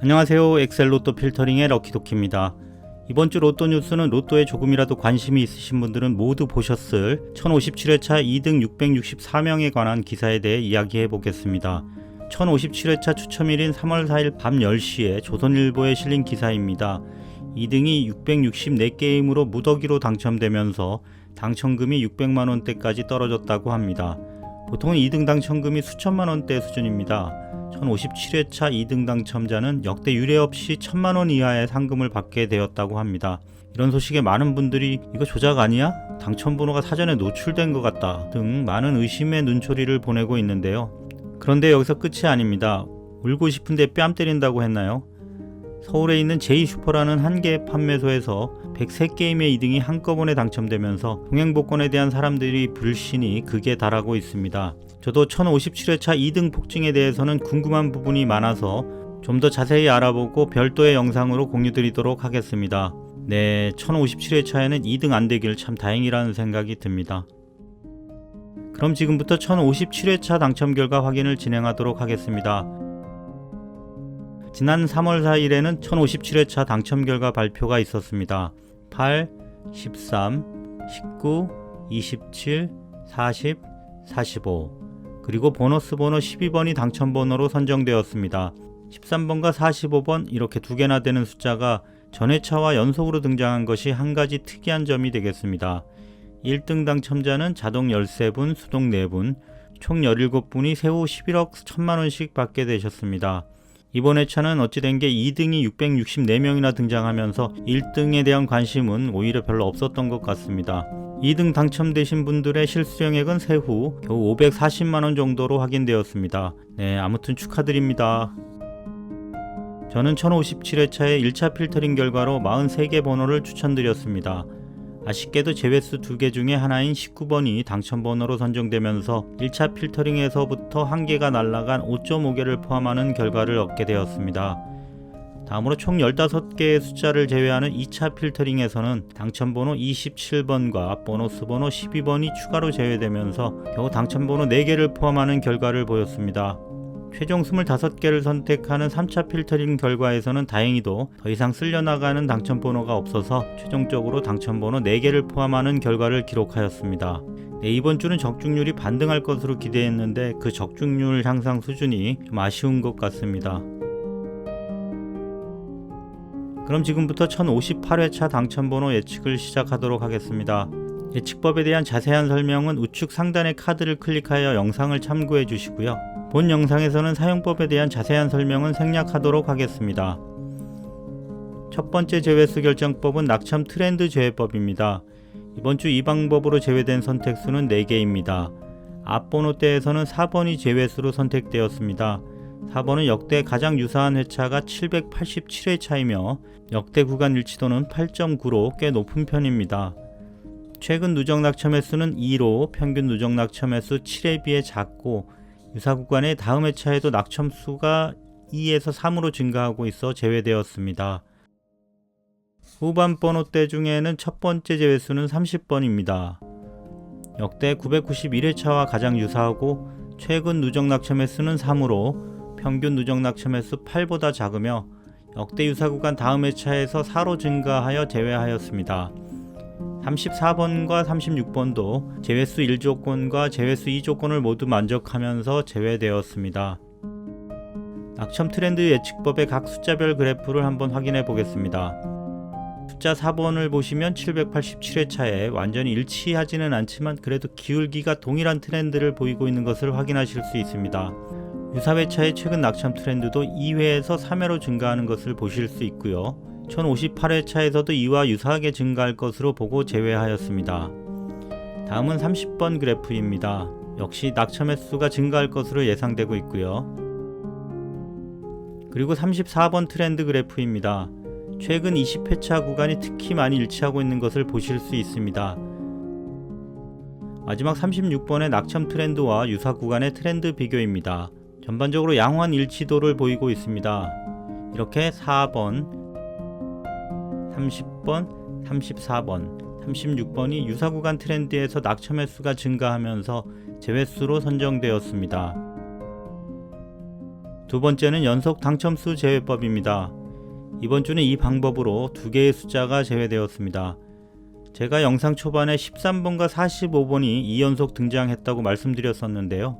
안녕하세요. 엑셀 로또 필터링의 럭키도키입니다. 이번 주 로또 뉴스는 로또에 조금이라도 관심이 있으신 분들은 모두 보셨을 1057회차 2등 664명에 관한 기사에 대해 이야기해 보겠습니다. 1057회차 추첨일인 3월 4일 밤 10시에 조선일보에 실린 기사입니다. 2등이 664게임으로 무더기로 당첨되면서 당첨금이 600만원대까지 떨어졌다고 합니다. 보통은 2등 당첨금이 수천만원대 수준입니다. 1057회차 2등 당첨자는 역대 유례 없이 1000만원 이하의 상금을 받게 되었다고 합니다. 이런 소식에 많은 분들이 이거 조작 아니야? 당첨번호가 사전에 노출된 것 같다 등 많은 의심의 눈초리를 보내고 있는데요. 그런데 여기서 끝이 아닙니다. 울고 싶은데 뺨 때린다고 했나요? 서울에 있는 제이슈퍼라는 한 개 판매소에서 103게임의 2등이 한꺼번에 당첨되면서 동행복권에 대한 사람들이 불신이 극에 달하고 있습니다. 저도 1057회차 2등 폭증에 대해서는 궁금한 부분이 많아서 좀 더 자세히 알아보고 별도의 영상으로 공유드리도록 하겠습니다. 네, 1057회차에는 2등 안 되길 참 다행이라는 생각이 듭니다. 그럼 지금부터 1057회차 당첨 결과 확인을 진행하도록 하겠습니다. 지난 3월 4일에는 1057회차 당첨 결과 발표가 있었습니다. 8, 13, 19, 27, 40, 45 그리고 보너스 번호 12번이 당첨번호로 선정되었습니다. 13번과 45번 이렇게 두 개나 되는 숫자가 전회차와 연속으로 등장한 것이 한 가지 특이한 점이 되겠습니다. 1등 당첨자는 자동 13분, 수동 4분, 총 17분이 세후 11억 1000만원씩 받게 되셨습니다. 이번 회차는 어찌된 게 2등이 664명이나 등장하면서 1등에 대한 관심은 오히려 별로 없었던 것 같습니다. 2등 당첨되신 분들의 실수령액은 세후 겨우 540만원 정도로 확인되었습니다. 네, 아무튼 축하드립니다. 저는 1057회차의 1차 필터링 결과로 43개 번호를 추천드렸습니다. 아쉽게도 제외수 2개 중에 하나인 19번이 당첨번호로 선정되면서 1차 필터링에서부터 1개가 날아간 5.5개를 포함하는 결과를 얻게 되었습니다. 다음으로 총 15개의 숫자를 제외하는 2차 필터링에서는 당첨번호 27번과 보너스 번호 12번이 추가로 제외되면서 겨우 당첨번호 4개를 포함하는 결과를 보였습니다. 최종 25개를 선택하는 3차 필터링 결과에서는 다행히도 더 이상 쓸려나가는 당첨번호가 없어서 최종적으로 당첨번호 4개를 포함하는 결과를 기록하였습니다. 네, 이번 주는 적중률이 반등할 것으로 기대했는데 그 적중률 향상 수준이 좀 아쉬운 것 같습니다. 그럼 지금부터 1058회차 당첨번호 예측을 시작하도록 하겠습니다. 예측법에 대한 자세한 설명은 우측 상단의 카드를 클릭하여 영상을 참고해 주시고요. 본 영상에서는 사용법에 대한 자세한 설명은 생략하도록 하겠습니다. 첫 번째 제외수 결정법은 낙첨 트렌드 제외법입니다. 이번 주 이 방법으로 제외된 선택수는 4개입니다. 앞 번호대에서는 4번이 제외수로 선택되었습니다. 4번은 역대 가장 유사한 회차가 787회차이며 역대 구간 일치도는 8.9로 꽤 높은 편입니다. 최근 누적 낙첨 횟수는 2로 평균 누적 낙첨 횟수 7에 비해 작고 유사 구간의 다음 회차에도 낙첨수가 2에서 3으로 증가하고 있어 제외되었습니다. 후반 번호대 중에는 첫 번째 제외수는 30번입니다. 역대 991회차와 가장 유사하고 최근 누적 낙첨 횟수는 3으로 평균 누적 낙첨 횟수 8보다 작으며 역대 유사 구간 다음 회차에서 4로 증가하여 제외하였습니다. 34번과 36번도 제외수 1조건과 제외수 2조건을 모두 만족하면서 제외되었습니다. 낙첨 트렌드 예측법의 각 숫자별 그래프를 한번 확인해 보겠습니다. 숫자 4번을 보시면 787회차에 완전히 일치하지는 않지만 그래도 기울기가 동일한 트렌드를 보이고 있는 것을 확인하실 수 있습니다. 유사 회차의 최근 낙첨 트렌드도 2회에서 3회로 증가하는 것을 보실 수 있고요. 1058회차에서도 이와 유사하게 증가할 것으로 보고 제외하였습니다. 다음은 30번 그래프입니다. 역시 낙첨 횟수가 증가할 것으로 예상되고 있고요. 그리고 34번 트렌드 그래프입니다. 최근 20회차 구간이 특히 많이 일치하고 있는 것을 보실 수 있습니다. 마지막 36번의 낙첨 트렌드와 유사 구간의 트렌드 비교입니다. 전반적으로 양호한 일치도를 보이고 있습니다. 이렇게 4번, 30번, 34번, 36번이 유사 구간 트렌드에서 낙첨 횟수가 증가하면서 제외수로 선정되었습니다. 두 번째는 연속 당첨수 제외법입니다. 이번 주는 이 방법으로 두 개의 숫자가 제외되었습니다. 제가 영상 초반에 13번과 45번이 2연속 등장했다고 말씀드렸었는데요.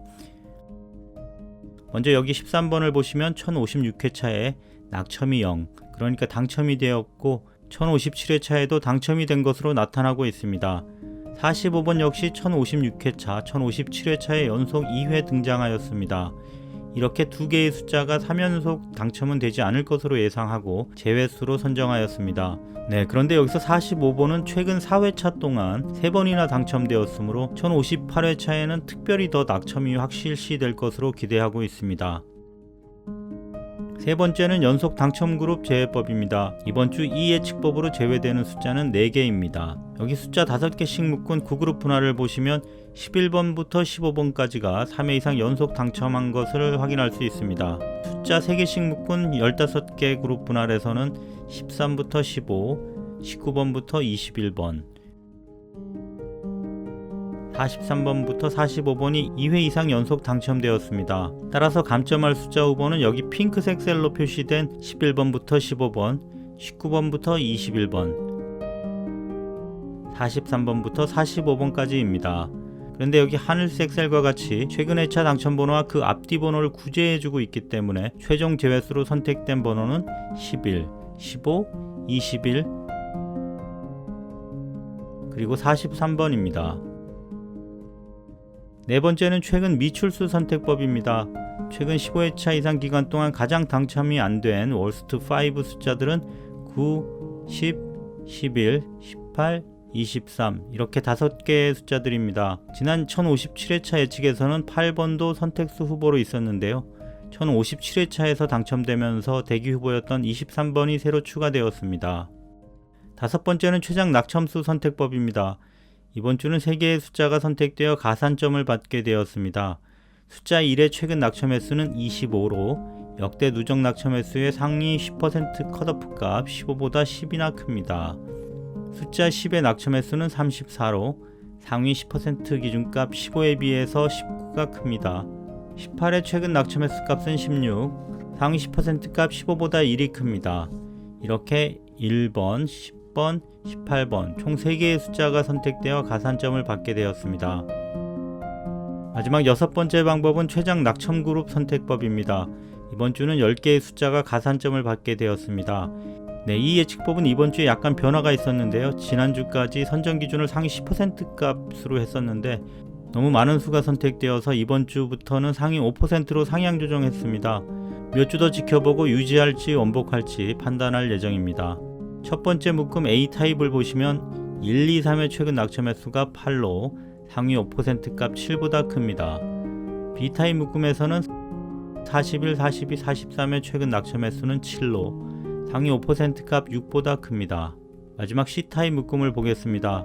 먼저 여기 13번을 보시면 1056회차에 낙첨이 0, 그러니까 당첨이 되었고 1057회차에도 당첨이 된 것으로 나타나고 있습니다. 45번 역시 1056회차, 1057회차에 연속 2회 등장하였습니다. 이렇게 두 개의 숫자가 3연속 당첨은 되지 않을 것으로 예상하고 제외수로 선정하였습니다. 그런데 여기서 45번은 최근 4회차 동안 3번이나 당첨되었으므로 1058회차에는 특별히 더 낙첨이 확실시될 것으로 기대하고 있습니다. 세 번째는 연속 당첨 그룹 제외법입니다. 이번 주 이 예측법으로 제외되는 숫자는 4개입니다. 여기 숫자 5개씩 묶은 9그룹 분할을 보시면 11번부터 15번까지가 3회 이상 연속 당첨한 것을 확인할 수 있습니다. 숫자 3개씩 묶은 15개 그룹 분할에서는 13부터 15, 19번부터 21번, 43번부터 45번이 2회 이상 연속 당첨되었습니다. 따라서 감점할 숫자 후보는 여기 핑크색 셀로 표시된 11번부터 15번, 19번부터 21번, 43번부터 45번까지입니다. 그런데 여기 하늘색 셀과 같이 최근 회차 당첨번호와 그 앞뒤 번호를 구제해주고 있기 때문에 최종 제외수로 선택된 번호는 11, 15, 21, 그리고 43번입니다. 네 번째는 최근 미출수 선택법입니다. 최근 15회차 이상 기간 동안 가장 당첨이 안 된 월스트 5 숫자들은 9, 10, 11, 18, 23 이렇게 5개의 숫자들입니다. 지난 1057회차 예측에서는 8번도 선택수 후보로 있었는데요. 1057회차에서 당첨되면서 대기 후보였던 23번이 새로 추가되었습니다. 다섯 번째는 최장 낙첨수 선택법입니다. 이번 주는 3개의 숫자가 선택되어 가산점을 받게 되었습니다. 숫자 1의 최근 낙첨 횟수는 25로 역대 누적 낙첨 횟수의 상위 10% 컷오프 값 15보다 10이나 큽니다. 숫자 10의 낙첨 횟수는 34로 상위 10% 기준값 15에 비해서 19가 큽니다. 18의 최근 낙첨 횟수 값은 16, 상위 10% 값 15보다 1이 큽니다. 이렇게 1번, 10번, 18번 총 3개의 숫자가 선택되어 가산점을 받게 되었습니다. 마지막 6번째 방법은 최장 낙첨 그룹 선택법입니다. 이번 주는 10개의 숫자가 가산점을 받게 되었습니다. 이 예측법은 이번 주에 약간 변화가 있었는데요. 지난주까지 선정 기준을 상위 10% 값으로 했었는데 너무 많은 수가 선택되어서 이번 주부터는 상위 5%로 상향 조정했습니다. 몇 주 더 지켜보고 유지할지 원복할지 판단할 예정입니다. 첫 번째 묶음 A타입을 보시면 1, 2, 3의 최근 낙첨 횟수가 8로 상위 5% 값 7보다 큽니다. B타입 묶음에서는 41, 42, 43의 최근 낙첨 횟수는 7로 상위 5% 값 6보다 큽니다. 마지막 C타입 묶음을 보겠습니다.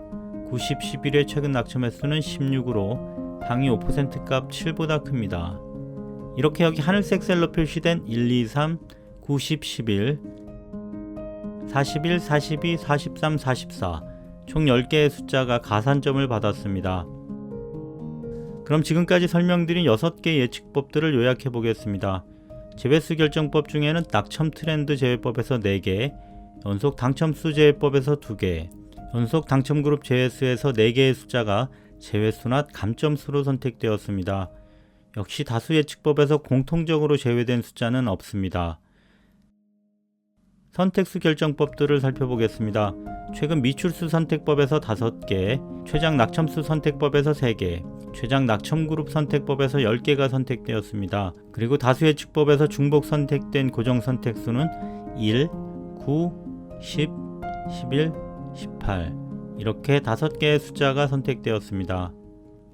90, 11의 최근 낙첨 횟수는 16으로 상위 5% 값 7보다 큽니다. 이렇게 여기 하늘색 셀로 표시된 1, 2, 3, 90, 11, 41, 42, 43, 44 총 10개의 숫자가 가산점을 받았습니다. 그럼 지금까지 설명드린 6개의 예측법들을 요약해 보겠습니다. 제외수 결정법 중에는 낙첨 트렌드 제외법에서 4개, 연속 당첨수 제외법에서 2개, 연속 당첨 그룹 제외수에서 4개의 숫자가 제외수나 감점수로 선택되었습니다. 역시 다수 예측법에서 공통적으로 제외된 숫자는 없습니다. 선택수 결정법들을 살펴보겠습니다. 최근 미출수 선택법에서 5개, 최장 낙첨수 선택법에서 3개, 최장 낙첨 그룹 선택법에서 10개가 선택되었습니다. 그리고 다수 예측법에서 중복 선택된 고정 선택수는 1, 9, 10, 11, 18 이렇게 5개의 숫자가 선택되었습니다.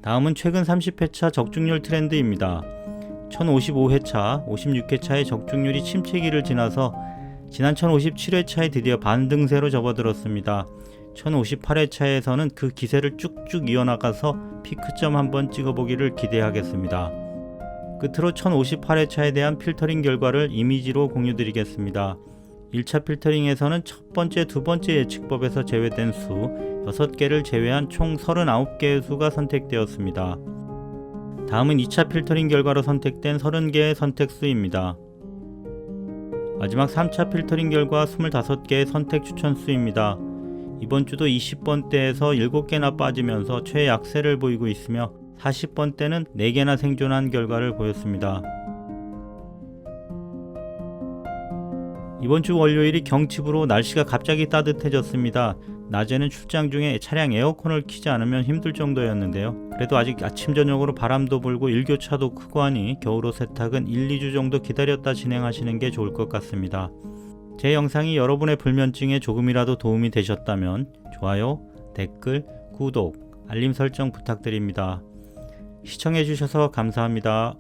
다음은 최근 30회차 적중률 트렌드입니다. 1055회차, 56회차의 적중률이 침체기를 지나서 지난 1057회차에 드디어 반등세로 접어들었습니다. 1058회차에서는 그 기세를 쭉쭉 이어나가서 피크점 한번 찍어보기를 기대하겠습니다. 끝으로 1058회차에 대한 필터링 결과를 이미지로 공유드리겠습니다. 1차 필터링에서는 첫 번째, 두 번째 예측법에서 제외된 수 6개를 제외한 총 39개의 수가 선택되었습니다. 다음은 2차 필터링 결과로 선택된 30개의 선택수입니다. 마지막 3차 필터링 결과 25개의 선택 추천수입니다. 이번 주도 20번대에서 7개나 빠지면서 최약세를 보이고 있으며 40번대는 4개나 생존한 결과를 보였습니다. 이번 주 월요일이 경칩으로 날씨가 갑자기 따뜻해졌습니다. 낮에는 출장 중에 차량 에어컨을 켜지 않으면 힘들 정도였는데요. 그래도 아직 아침 저녁으로 바람도 불고 일교차도 크고 하니 겨울옷 세탁은 1, 2주 정도 기다렸다 진행하시는 게 좋을 것 같습니다. 제 영상이 여러분의 불면증에 조금이라도 도움이 되셨다면 좋아요, 댓글, 구독, 알림 설정 부탁드립니다. 시청해 주셔서 감사합니다.